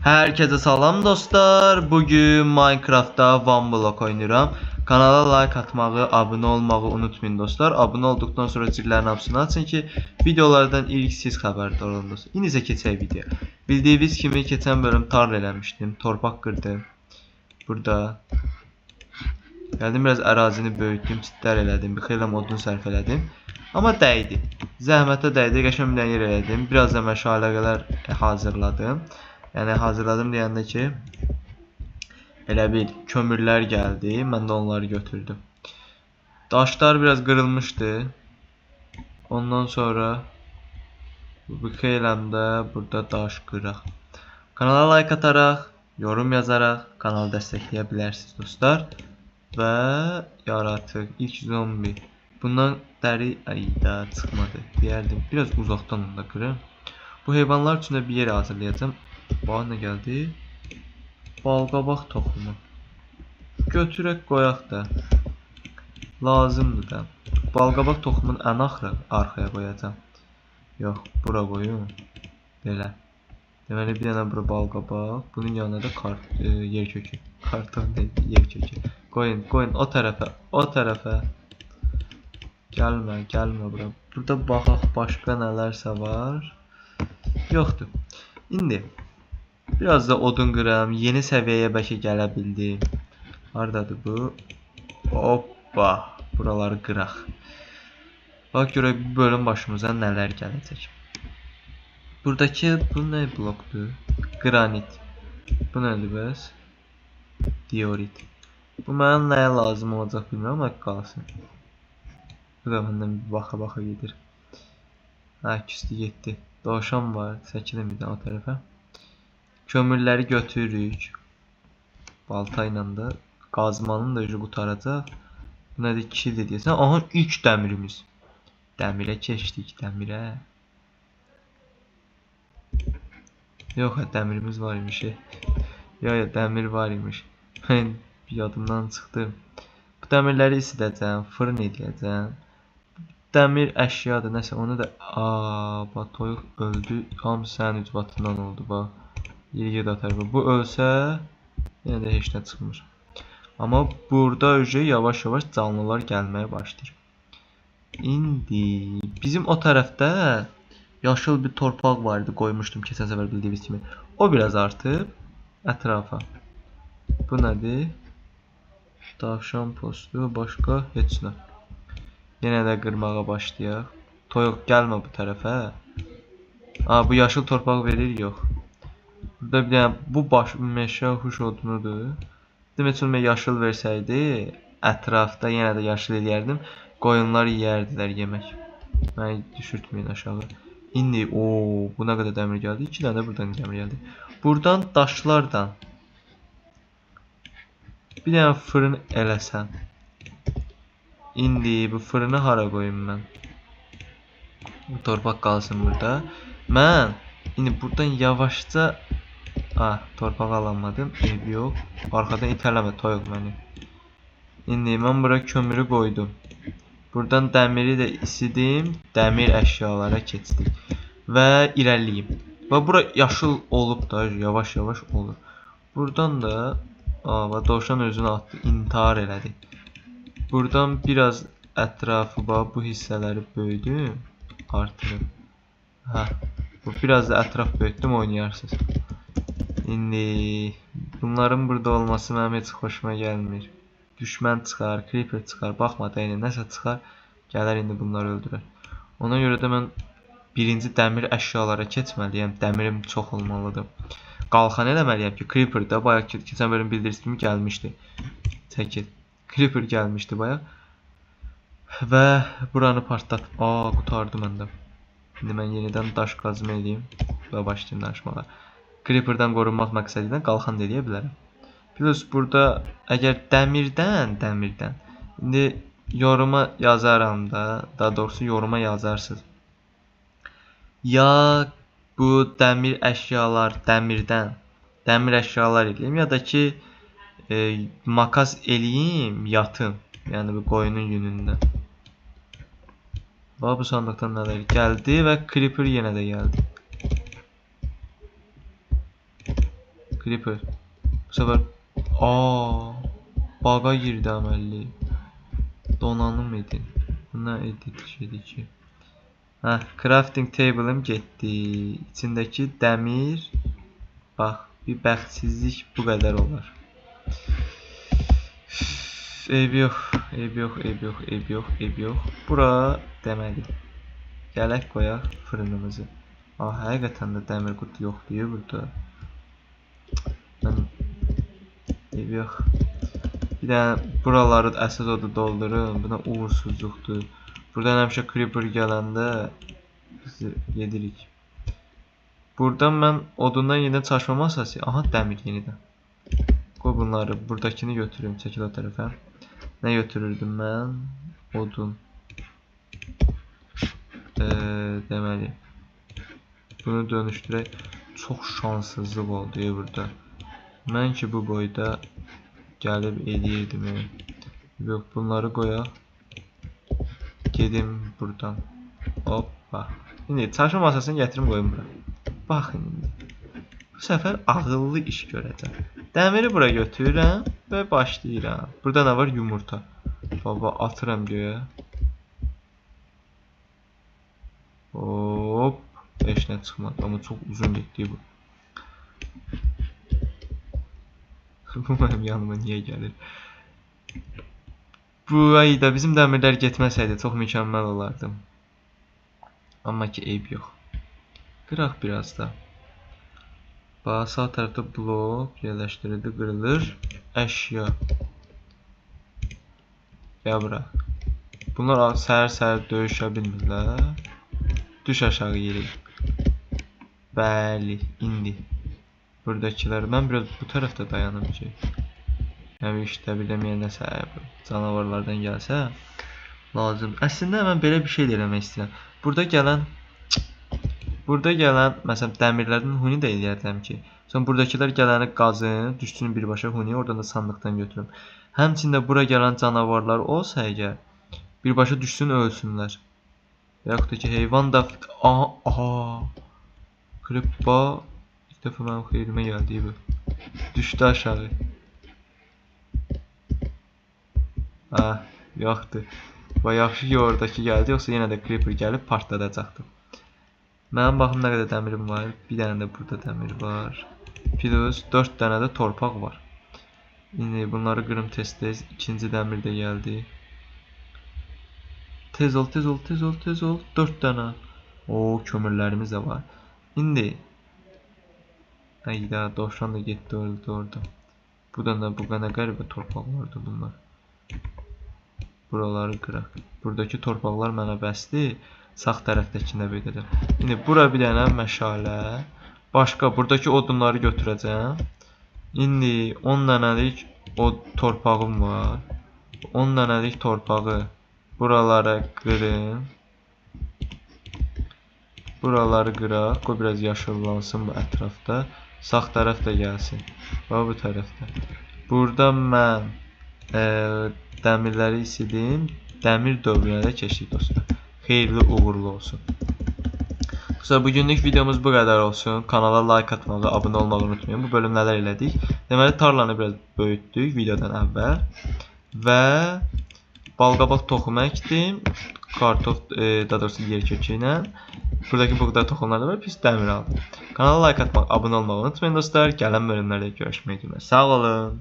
Herkese salam dostlar. Bugün Minecraft'ta One Block oynuyorum. Kanala like atmağı, abone olmağı unutmayın dostlar. Abone olduktan sonra zillərin hamısını açın ki videolardan ilk siz xəbərdar olun dostlar. İndi isə keçək video. Bildiyiniz kimi keçən bölüm tarla eləmişdim. Torpaq qırdım. Burada gəldim, biraz ərazini böyütdüm, çitlər elədim, bir xeyli odun sərf elədim. Amma dəydi. Zəhmətə dəydi. Qəşəng bir yer elədim. Biraz da məşalələr hazırladım. Yəni hazırladım deyəndə ki, elə bir kömürlər gəldi. Mən də onları götürdüm. Daşlar biraz qırılmışdı. Ondan sonra bu xeyləmdə burada daş qıraq. Kanala like ataraq, yorum yazaraq kanalı dəstəkləyə bilərsiniz dostlar. Və yaratıq ilk zombi. Bundan dəri ayda çıxmadı. Deyərdim, biraz uzaqdan onu da qırım. Bu heyvanlar üçün də bir yer hazırlayacağım. Bax nə gəldi? Balqabaq toxumu. Götürək qoyaq da. Lazımdır da. Balqabaq toxumun ən arxaya qoyacağam. Yox, bura qoyum. Belə. Deməli bir dənə bura balqabaq, bunun yanına da yer kökü. Karton deyil, yer kökü. Qoyun o tərəfə. Gəlmə bura. Burada baxaq başqa nələrsə var. Yoxdur. İndi biraz da odun qıram. Yeni səviyyəyə bəlkə gələ bildim. Hardadır bu? Hoppa. Buraları qıraq. Bax görək bu bölüm başımıza nələr gələcək. Buradakı bu nə blokdur? Qranit. Bu nədir bəs? Diorit. Bu mənə nəyə lazım olacaq bilmirəm, amma qalsın. Bu da məndən bir baxa gedir. Hə, küstü getdi. Dovşan var. Çəkilim bir də o tərəfə. Kömürləri götürürük. Balta ilə də qazmanın da ucu qutaracaq. Bu nədir? Kildir deyəsən. Aha, ilk dəmirimiz. Dəmirə keçdik, dəmirə. Yox, dəmirimiz var imiş. Yox, dəmir var imiş. Mən yadımdan çıxdım. Bu dəmirləri isidəcəm, fırın edəcəm. Dəmir əşyadır, nəsə onu da... Bax, toyuq öldü. Hamısı sənin ucbatından oldu, bax. Yeri atar. Bu ölsə, yenə də heç nə çıxmır. Amma burada yavaş-yavaş canlılar gəlməyə başlayır. İndi bizim o tərəfdə yaşıl bir torpaq var idi, qoymuşdum keçən səfər bildiyiniz kimi. O biraz artıb ətrafa. Bu nədir? Tavşan postu, başqa heç nə. Yenə də qırmağa başlayaq. Toyuq gəlmə bu tərəfə. Bu yaşıl torpaq verir, yox. Burada bir dənə bu meşə huş odunudur. Demək üçün yaşıl versəydi, ətrafda yenə də yaşıl eləyərdim. Qoyunlar yeyərdilər yemək. Məni düşürtməyin aşağı. İndi bu nə qədər dəmir gəldi? 2 dənə də buradan dəmir gəldi. Buradan daşlardan bir dənə fırın eləsəm. İndi bu fırını hara qoyum mən? Bu torpaq qalsın burada. Mən indi buradan yavaşca torpaq alamadım. Ev yox. Arxadan itələmə toyuq məni. İndi mən bura kömürü qoydum. Buradan dəmiri də isidim. Dəmir əşyalara keçdik. Və irəliyim. Və bura yaşıl olub da yavaş-yavaş olur. Buradan da dovşan özünü atdı. İntihar elədi. Buradan biraz ətrafı bu hissələri böyüdüm. Artırım. Bu biraz da ətraf böyütdüm, oynayarsınız. İndi bunların burada olması mənim heç xoşuma gəlmir. Düşmən çıxar, creeper çıxar, baxma da indi nəsə çıxar, gələr indi bunları öldürər. Ona görə də mən birinci dəmir əşyalara keçməliyəm, dəmirim çox olmalıdır. Qalxan eləməliyəm ki, creeper da bayaq keçən bölüm bildirdiyiniz kimi gəlmişdi. Çəkil, creeper gəlmişdi bayaq. Və buranı partlat. Qutardı məndə. İndi mən yenidən daş qazma edeyim və başlayayım danışmağa. Creeper'dan qorunmaq məqsədi ilə qalxan deyə bilərəm. Plus burada əgər dəmirdən indi yoruma yazaram da, daha doğrusu yoruma yazarsınız. Ya bu dəmir əşyalar dəmir əşyalar eləyim, ya da ki makas eləyim, yatım. Yəni bu qoyunun yünündən. Bax bu sandıqdan nələr gəldi və creeper yenə də gəldi. Creeper. Bu sefer baga girdi əməlli. Donanım edin. Buna edit şeydi ki. Crafting table'ım getdi. İçindəki dəmir. Bax, bir bəxtsizlik bu qədər olar. Eyb yox, eyb yox, eyb yox, eyb yox, eyb yox. Bura deməli. Gələk qoyaq fırınımızı. Həqiqətən də dəmir qutu yoxdur burada. Eyb yox. Bir də buraları əsas odu doldurun. Buna uğursuzluqdur. Buradan həmişə creeper gələndə bizi yedirik. Buradan mən odundan yenidən çalışma masası. Aha, dəmir yenidən. Qoy bunları, buradakini götürüm, çəkil o tərəfə. Nə götürürdüm mən? Odun. Deməli. Bunu dönüşdürək. Çox şanssızlıq oldu burada. Mən ki bu boyda gəlib eləyirdim. Yox, bunları qoyaq. Gedim buradan. Hoppa. İndi çalışma masasını gətirim qoyum bura. Baxın indi. Bu səfər ağıllı iş görəcəm. Dəmiri bura götürürəm və başlayıram. Burada nə var? Yumurta. Baba, atıram göyə. Hop. Heç nə çıxmadı. Amma çox uzun getdi bu. Bu mənim yanıma niyə gəlir? Bu ayda bizim dəmirlər getməsəydi çox mükəmməl olardı. Amma ki eyb yox. Qıraq biraz da. Bax, sağ tərəfdə blok yerləşdirildi, qırılır. Əşya. Ya bura. Bunlar səhər-səhər döyüşə bilmirlər. Düş aşağı yeri. Bəli, indi. Buradakilər. Mən biraz bu tərəfdə dayanım ki. Yəni işdə bilməyə nəsə canavarlardan gəlsə lazım. Əslində mən belə bir şey eləmək istəyirəm. Burada gələn məsələn dəmirlərdən huni də eləyərdim ki. Sonra buradakilər gələni qazın, düşsün birbaşa huni, oradan da sandıqdan götürüm. Həmçində bura gələn canavarlar olsa əgər birbaşa düşsün, ölsünlər. Yaxud da ki heyvan da Krippa ilk dəfə mənim xeyrimə gəldi bu. Düşdü aşağı. Yoxdur. Və yaxşı ki oradakı gəldi, yoxsa yenə də creeper gəlib partladacaqdı. Mənim baxım nə qədər dəmirim var. Bir dənə də burada dəmir var. Plus 4 dənə də torpaq var. İndi bunları qırım tez-tez. İkinci dəmir də gəldi. Tez ol, tez ol, tez ol, tez ol. 4 dənə. Kömürlərimiz də var. İndi. Ayda dovşan da getdi orada. Buradan da bu qədər qəribə torpaq vardı bunlar. Buraları qıraq. Buradakı torpaqlar mənə bəsdir. Sağ tərəfdəkində böyüdəcəm. İndi bura bir dənə məşalə. Başqa buradakı odunları götürəcəm. İndi 10 dənəlik torpağım var. 10 dənəlik torpağı buralara qırım. Buraları qıraq. Qoy biraz yaşıllansın bu ətrafda. Sağ tərəf də gəlsin. Və bu tərəfdə. Burada mən dəmirləri isidim. Dəmir dövrünə də keçdik dostlar. Xeyirli uğurlu olsun. Bugünlük videomuz bu qədər olsun. Kanala like atmağı, abunə olmağı unutmayın. Bu bölüm nələr elədik? Deməli tarlanı biraz böyütdük videodan əvvəl. Və balqabaq toxumu əkdim. Kartof, daha doğrusu yer kökü ilə. Buradakı buğday toxumları da var. Pis dəmir aldım. Kanala like atmağı, abunə olmağı unutmayın dostlar. Gələn bölümlərdə görüşmək üzrə. Sağ olun.